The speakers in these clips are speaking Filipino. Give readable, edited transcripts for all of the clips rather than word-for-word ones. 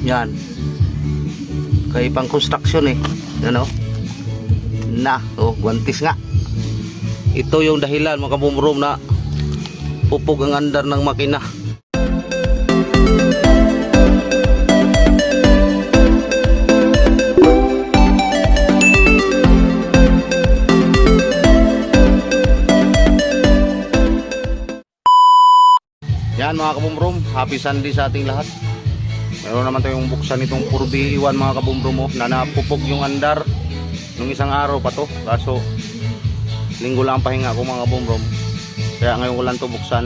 Yan. Kay pang construction eh. Ano? Guwantes nga. Ito yung dahilan mga kabumrom na pupog ang andar ng makina. Yan mga kabumrom, happy Sunday sa ating lahat. Meron naman tayong buksan itong 4B1 mga kabumrom na napupog yung andar nung isang araw pa to. Kaso linggo lang ang pahinga ko mga kabumrom, kaya ngayon ko lang to buksan.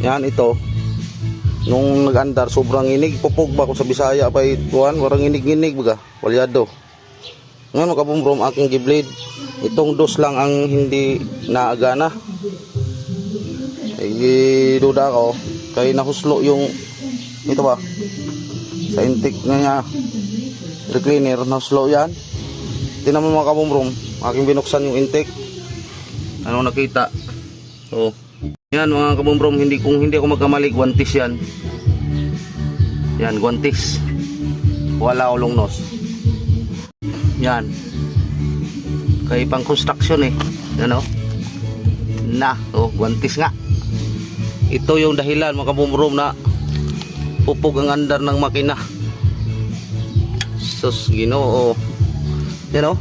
Yan ito, nung nag-andar sobrang inig, pupog ba ko sa Bisaya pa ituan, warang inig-inig baga, walyado. Ngayon mga kabumrom, aking giblade, itong dos lang ang hindi naagana. Duda ko kay nahuslo yung ito ba sa intake niya recliner, nahuslo yan. Tinan mo mga kabumrom, aking binuksan yung intake, ano nakita. So yan mga kabumrom, kung hindi ako magkamali, guwantes yan. Yan guwantes, wala ulong nos. Yan kay pang construction eh. Ano? Guwantes nga. Ito yung dahilan mga kabumrom na pupog ang andar ng makina. Sus Ginoo. Yan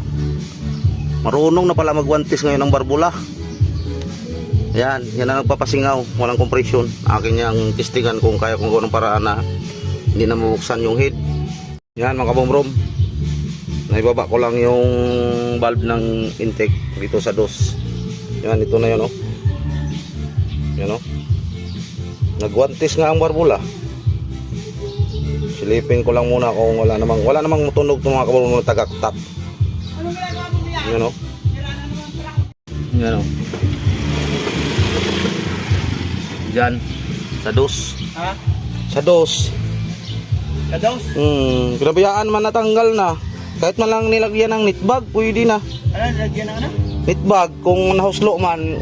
marunong na pala magwantis ngayon ng barbula. Yan ang nagpapasingaw, walang compression. Akin niyang testigan kung kaya kung gano'ng paraan na hindi na mabuksan yung head. Yan mga kabumrom, naibaba ko lang yung valve ng intake dito sa dos. Yan, ito na yun Yan nagwantis nga ang barbula. Silipin ko lang muna kung wala namang tunog itong mga kabumrom na tagaktap. Yan Diyan sa dos. Ha? Sa dos. Sa dos? Pinabayaan man natanggal na. Kahit man lang nilagyan ng nitbag, pwede na. Ano nilagyan ng ano? Nitbag kung nahuslo man.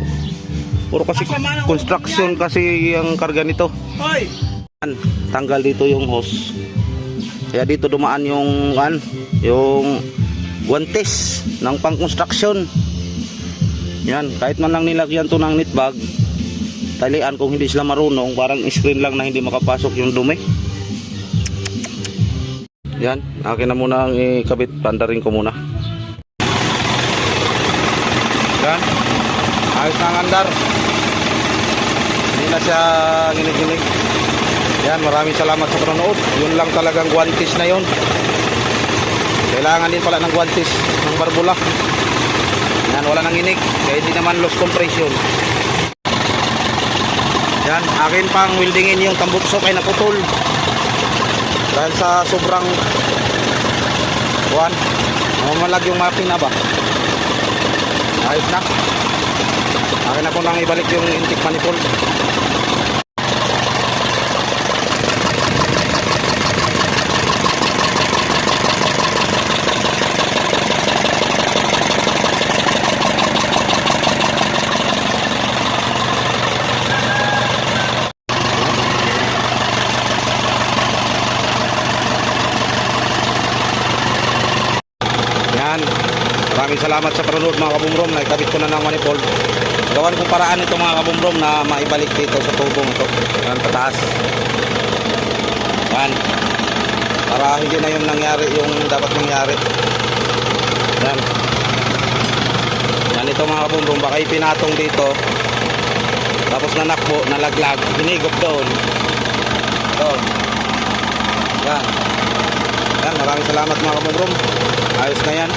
Puro kasi construction kasi ang karga nito. Hoy! Tanggal dito yung hose. Kaya dito dumaan yung guwantes ng pang-construction. Yan, kahit man lang nilagyan to ng nitbag, talian kung hindi sila marunong, parang screen lang na hindi makapasok yung dumi. Yan, akin na muna ang ikabit, pandarin ko muna. Yan, ayos na ang andar. Hindi na siya ginig-ginig. Yan, maraming salamat sa panonood. Yun lang talagang guwantes na yun. Kailangan din pala ng guwantes ng barbula. Yan, wala nang inig, kaya hindi naman loss compression. Yan, akin pang weldingin yung tambuksok ay naputol dahil sa sobrang mamalag yung makina ba. Ayos na. Akin ako nang ibalik yung intake manifold. Maraming salamat sa panonood mga kabumrom. Naikabit ko na ng manifold. Gawan kong paraan ito mga kabumrom na maibalik dito sa tubong ito. Yan, pataas. Yan. Para hindi na yung nangyari yung dapat nangyari. Yan. Yan ito mga kabumrom. Baka ipinatong dito. Tapos nanakbo, nalaglag. Hinigop doon. Doon. Yan. Yan. Maraming salamat mga kabumrom. Ayos na yan.